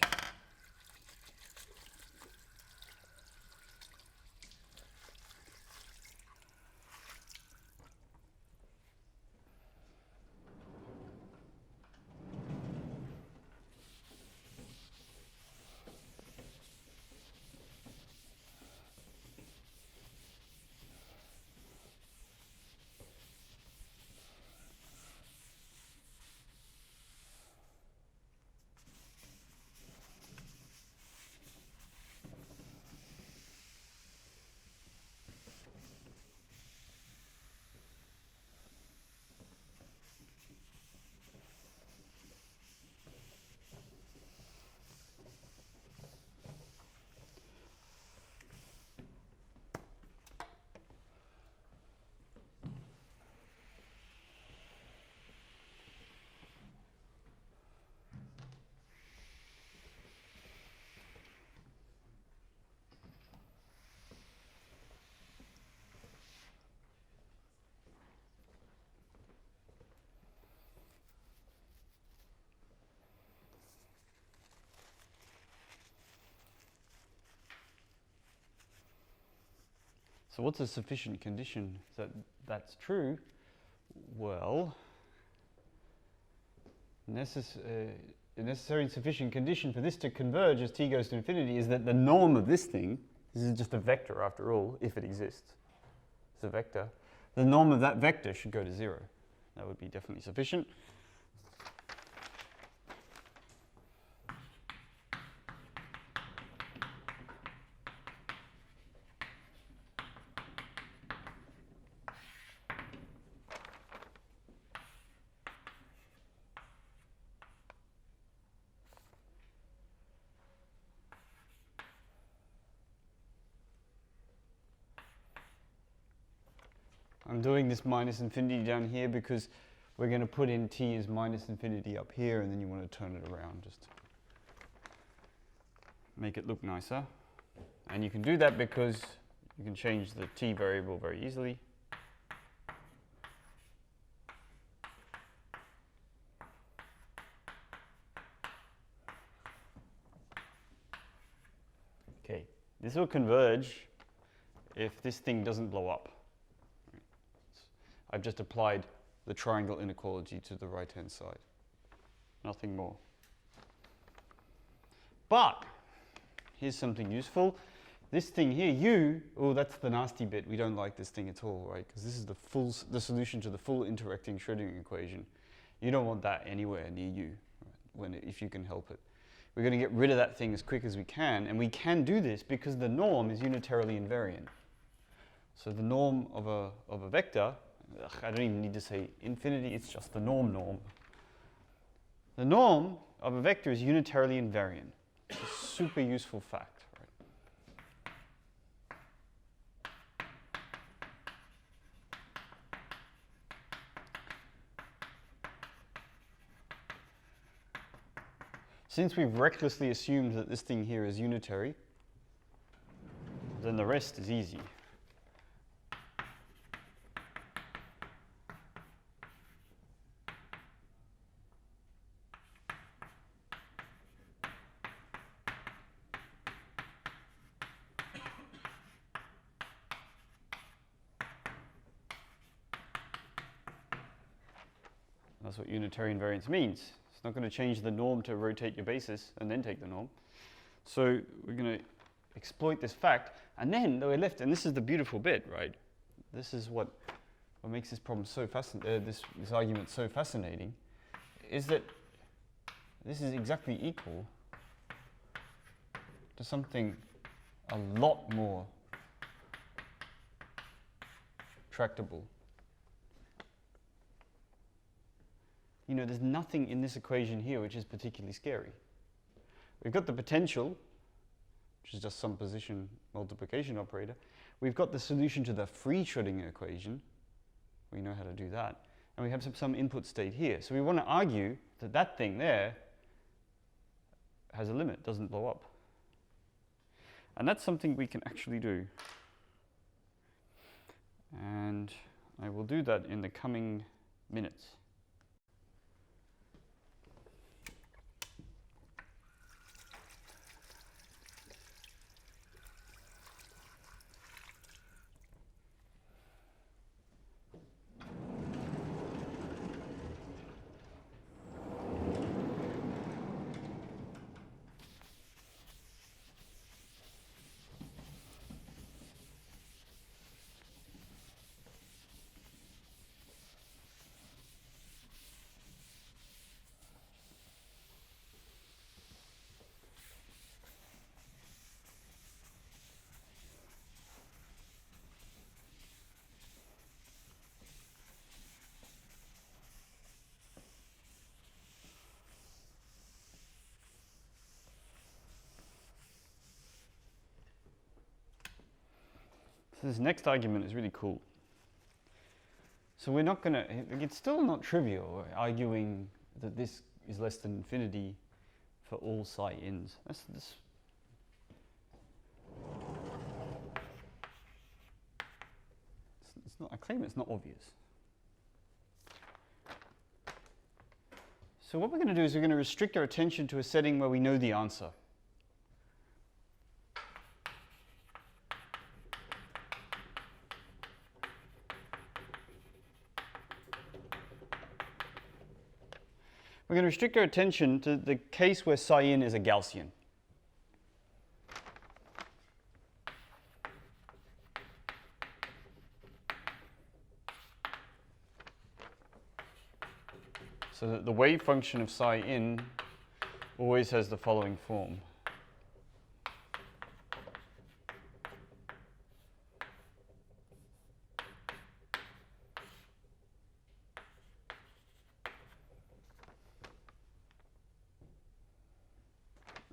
S1: So what's a sufficient condition that that's true? Well, a necessary and sufficient condition for this to converge as t goes to infinity is that the norm of this thing, this is just a vector after all, if it exists, it's a vector, the norm of that vector should go to 0. That would be definitely sufficient. I'm doing this minus infinity down here because we're going to put in t as minus infinity up here, and then you want to turn it around, just make it look nicer. And you can do that because you can change the t variable very easily. Okay, this will converge if this thing doesn't blow up. I've just applied the triangle inequality to the right-hand side. Nothing more. But here's something useful. This thing here, u, oh, that's the nasty bit. We don't like this thing at all, right? Because this is the solution to the full interacting Schrödinger equation. You don't want that anywhere near you, right, if you can help it. We're going to get rid of that thing as quick as we can, and we can do this because the norm is unitarily invariant. So the norm of a vector, I don't even need to say infinity, it's just the norm. The norm of a vector is unitarily invariant. It's a super useful fact. Since we've recklessly assumed that this thing here is unitary, then the rest is easy. That's what unitary invariance means. It's not going to change the norm to rotate your basis and then take the norm. So we're going to exploit this fact, and then we're left, and this is the beautiful bit, right? This is what makes this problem so fascinating, this argument so fascinating, is that this is exactly equal to something a lot more tractable. You know, there's nothing in this equation here which is particularly scary. We've got the potential, which is just some position multiplication operator. We've got the solution to the free Schrödinger equation. We know how to do that. And we have some input state here. So we want to argue that that thing there has a limit, doesn't blow up. And that's something we can actually do. And I will do that in the coming minutes. So this next argument is really cool. So we're not going to, it's still not trivial arguing that this is less than infinity for all psi ins. It's not, I claim it's not obvious. So what we're going to do is we're going to restrict our attention to a setting where we know the answer. We're going to restrict our attention to the case where psi in is a Gaussian. So that the wave function of psi in always has the following form.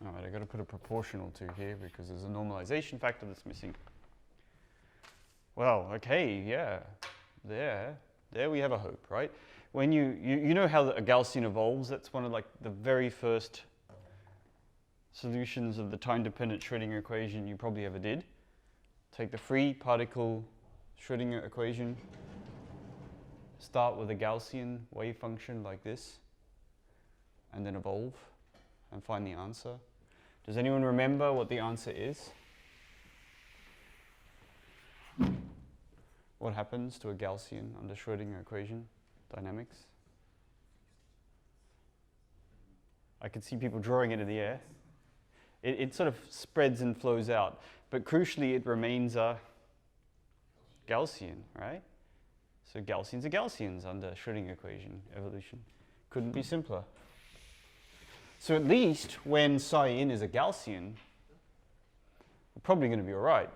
S1: All right, I've got to put a proportional to here because there's a normalization factor that's missing. Well, okay, yeah, there we have a hope, right? When you know how a Gaussian evolves, that's one of like the very first solutions of the time-dependent Schrödinger equation you probably ever did. Take the free particle Schrödinger equation, start with a Gaussian wave function like this, and then evolve and find the answer. Does anyone remember what the answer is? What happens to a Gaussian under Schrödinger equation? dynamics. I can see people drawing it in the air. It sort of spreads and flows out, but crucially it remains a Gaussian, right? So Gaussians are Gaussians under Schrödinger equation evolution. Couldn't be simpler. So at least when psi in is a Gaussian, we're probably going to be all right.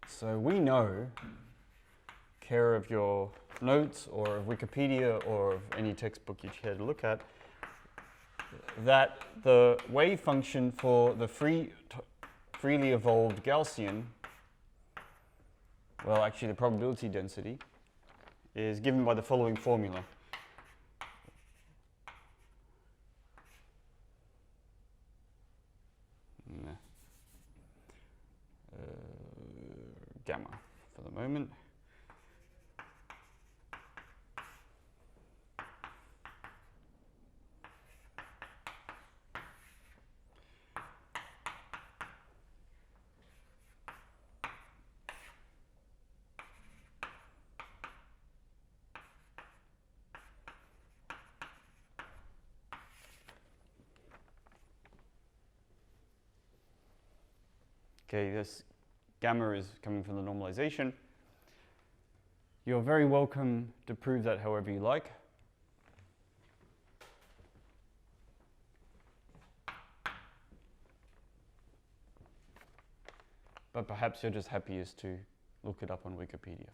S1: So we know, care of your notes or of Wikipedia or of any textbook you care to look at, that the wave function for the freely evolved Gaussian, well, actually the probability density, is given by the following formula. Gamma for the moment. Okay, this gamma is coming from the normalization. You're very welcome to prove that however you like. But perhaps you're just happiest to look it up on Wikipedia.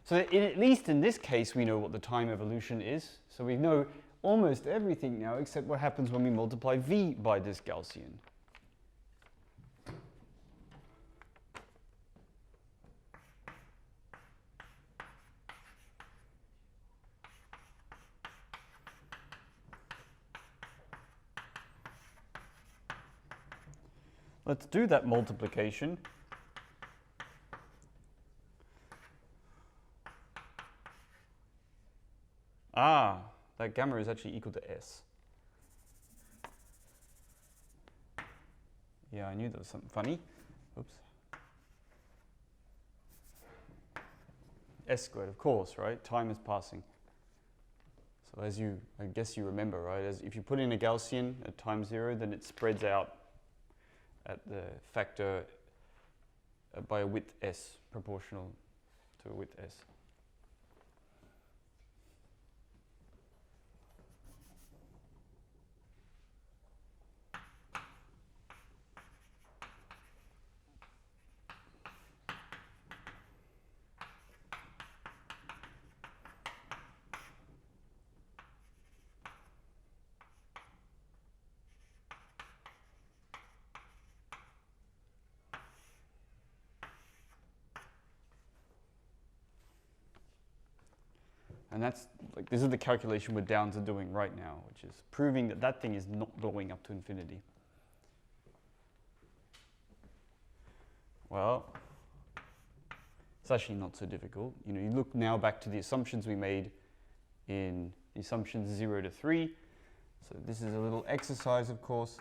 S1: So at least in this case, we know what the time evolution is. So we know almost everything now except what happens when we multiply v by this Gaussian. Let's do that multiplication. Ah, that gamma is actually equal to s. Yeah, I knew there was something funny. Oops. S squared, of course, right? Time is passing. So as you, I guess you remember, right? As if you put in a Gaussian at time 0, then it spreads out at the factor by a width s, proportional to a width s. And that's like, this is the calculation we're down to doing right now, which is proving that that thing is not going up to infinity. Well, it's actually not so difficult. You know, you look now back to the assumptions we made in the assumptions 0 to 3. So this is a little exercise, of course.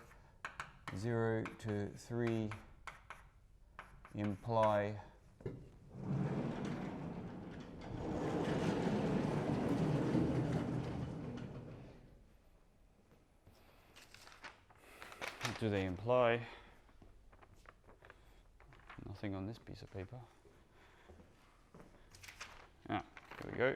S1: 0 to 3 imply what do they imply? Nothing on this piece of paper. Ah, here we go.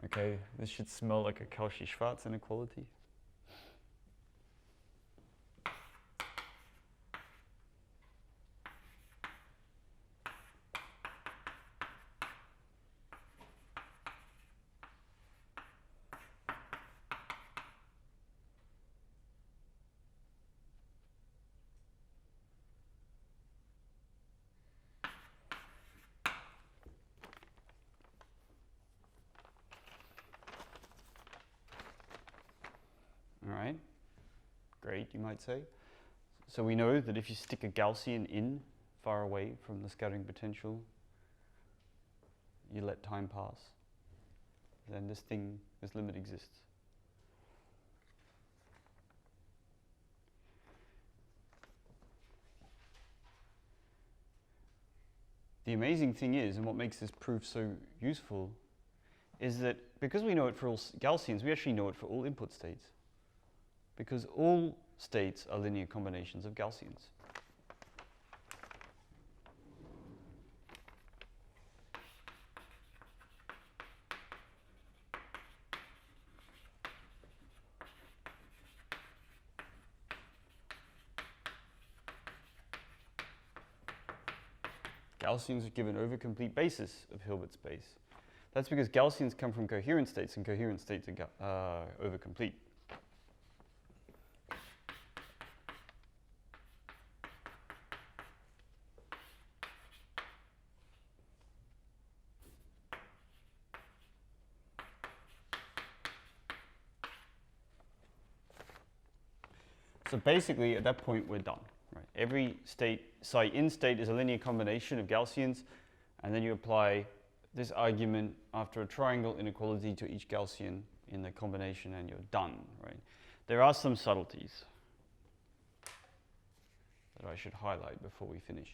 S1: Okay, this should smell like a Cauchy-Schwarz inequality. right? Great, you might say. So we know that if you stick a Gaussian in far away from the scattering potential, you let time pass, then this limit exists. The amazing thing is, and what makes this proof so useful, is that because we know it for all Gaussians, we actually know it for all input states. Because all states are linear combinations of Gaussians. Gaussians give an overcomplete basis of Hilbert space. That's because Gaussians come from coherent states, and coherent states are overcomplete. So basically, at that point, we're done. Right? Every state, psi in state is a linear combination of Gaussians, and then you apply this argument after a triangle inequality to each Gaussian in the combination, and you're done. Right? There are some subtleties that I should highlight before we finish.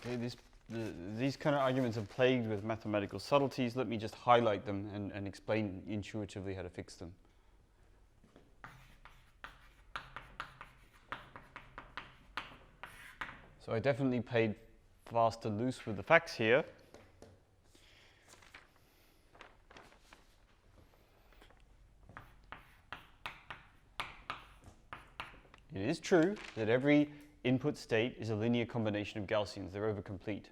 S1: Okay, these kind of arguments are plagued with mathematical subtleties. Let me just highlight them and explain intuitively how to fix them. So I definitely played fast and loose with the facts here. It is true that every input state is a linear combination of Gaussians. They're overcomplete.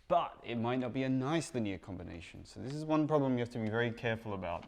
S1: But it might not be a nice linear combination. So this is one problem you have to be very careful about.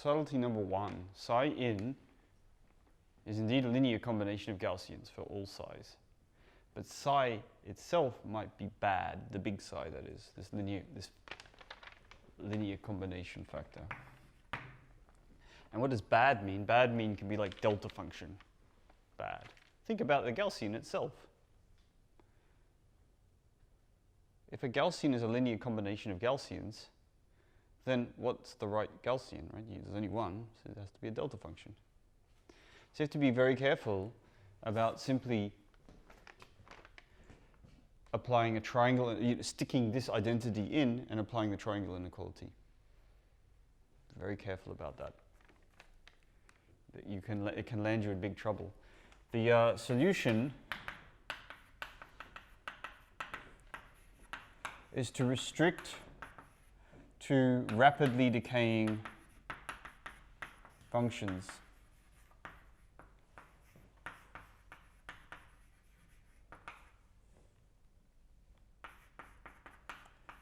S1: Subtlety number one, psi in is indeed a linear combination of Gaussians for all psi's. But psi itself might be bad, the big psi that is, this linear combination factor. And what does bad mean? Bad mean can be like delta function, bad. Think about the Gaussian itself. If a Gaussian is a linear combination of Gaussians, then what's the right Gaussian, right? There's only one, so it has to be a delta function. So you have to be very careful about simply applying a triangle, sticking this identity in and applying the triangle inequality. Very careful about that. It can land you in big trouble. The solution is to restrict to rapidly decaying functions.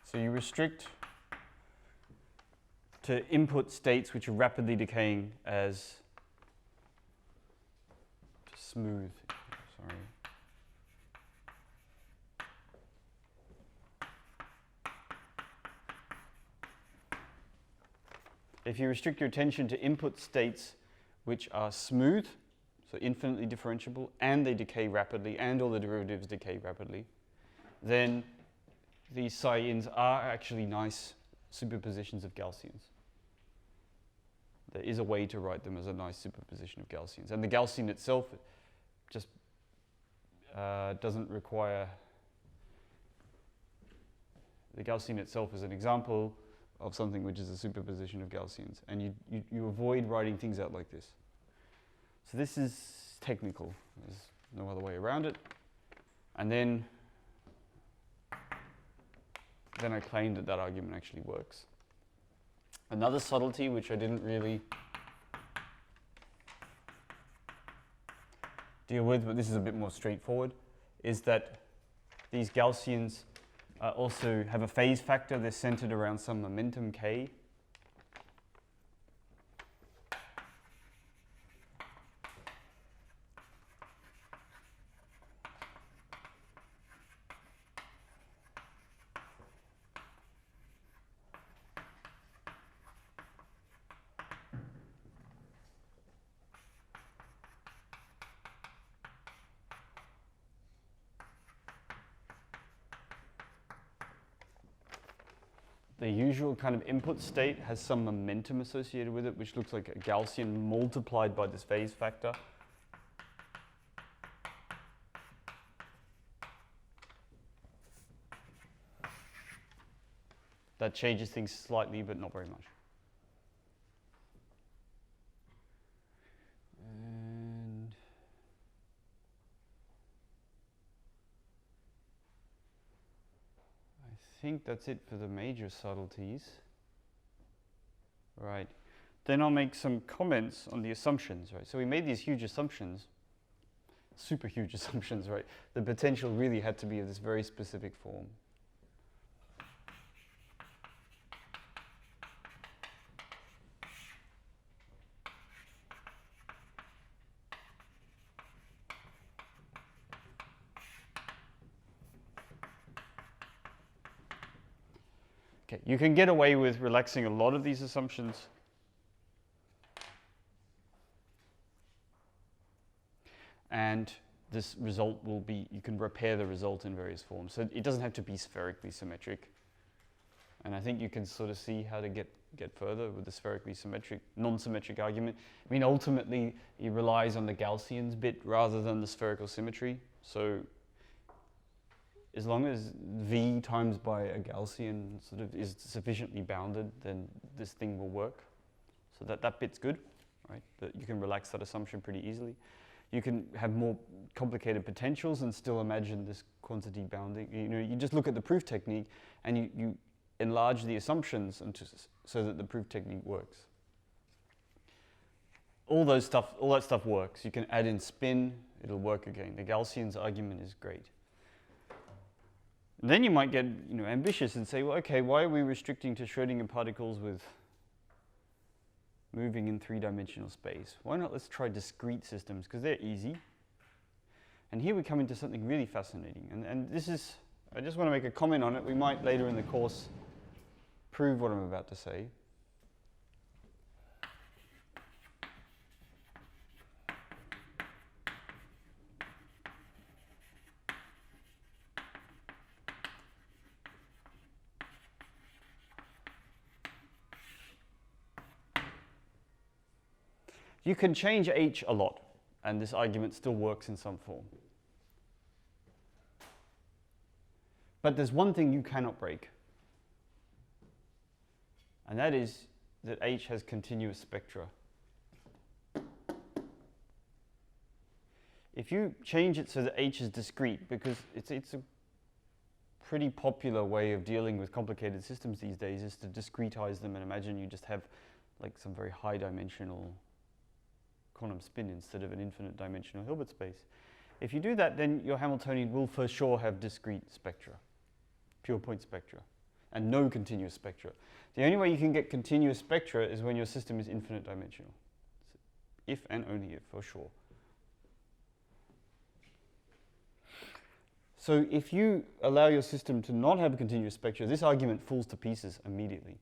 S1: So you restrict to input states which are rapidly decaying as smooth. Sorry. If you restrict your attention to input states which are smooth, so infinitely differentiable, and they decay rapidly, and all the derivatives decay rapidly, then these psi-ins are actually nice superpositions of Gaussians. There is a way to write them as a nice superposition of Gaussians. And the Gaussian itself just doesn't require... The Gaussian itself is an example of something which is a superposition of Gaussians. And you avoid writing things out like this. So this is technical. There's no other way around it. And then I claim that that argument actually works. Another subtlety, which I didn't really deal with, but this is a bit more straightforward, is that these Gaussians also have a phase factor. They're centered around some momentum k. The usual kind of input state has some momentum associated with it, which looks like a Gaussian multiplied by this phase factor. That changes things slightly, but not very much. And I think that's it for the major subtleties. Right. Then I'll make some comments on the assumptions, right? So we made these huge assumptions, super huge assumptions, right? The potential really had to be of this very specific form. Okay, you can get away with relaxing a lot of these assumptions. And this result will be, you can repair the result in various forms. So it doesn't have to be spherically symmetric. And I think you can sort of see how to get further with the spherically symmetric, non-symmetric argument. I mean, ultimately, it relies on the Gaussians bit rather than the spherical symmetry. So as long as V times by a Gaussian sort of is sufficiently bounded, then this thing will work. So that bit's good, right? But you can relax that assumption pretty easily. You can have more complicated potentials and still imagine this quantity bounding. You know, you just look at the proof technique and you enlarge the assumptions so that the proof technique works. All that stuff works. You can add in spin, it'll work again. The Gaussian's argument is great. And then you might get, ambitious and say, well, okay, why are we restricting to Schrödinger particles with moving in three-dimensional space? Why not let's try discrete systems, because they're easy. And here we come into something really fascinating. And this is, I just want to make a comment on it. We might later in the course prove what I'm about to say. You can change H a lot, and this argument still works in some form. But there's one thing you cannot break, and that is that H has continuous spectra. If you change it so that h is discrete, because it's a pretty popular way of dealing with complicated systems these days is to discretize them and imagine you just have like some very high dimensional quantum spin instead of an infinite dimensional Hilbert space. If you do that, then your Hamiltonian will for sure have discrete spectra, pure point spectra, and no continuous spectra. The only way you can get continuous spectra is when your system is infinite dimensional. If and only if, for sure. So if you allow your system to not have a continuous spectra, this argument falls to pieces immediately.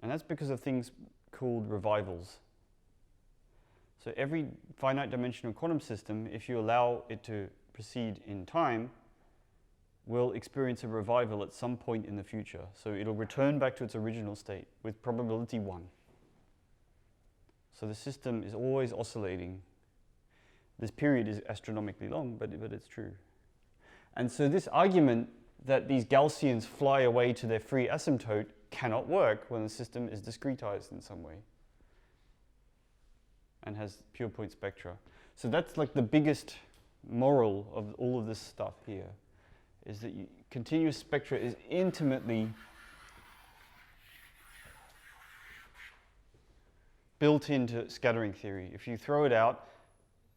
S1: And that's because of things called revivals. So every finite dimensional quantum system, if you allow it to proceed in time, will experience a revival at some point in the future. So it'll return back to its original state with probability 1. So the system is always oscillating. This period is astronomically long, but it's true. And so this argument that these Gaussians fly away to their free asymptote cannot work when the system is discretized in some way and has pure point spectra. So that's like the biggest moral of all of this stuff here, is that continuous spectra is intimately built into scattering theory. If you throw it out,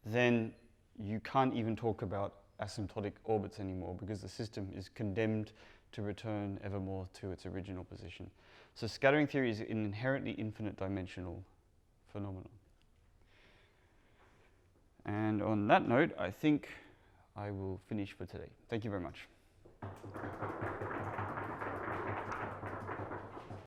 S1: then you can't even talk about asymptotic orbits anymore because the system is condemned to return evermore to its original position. So scattering theory is an inherently infinite dimensional phenomenon. And on that note, I think I will finish for today. Thank you very much.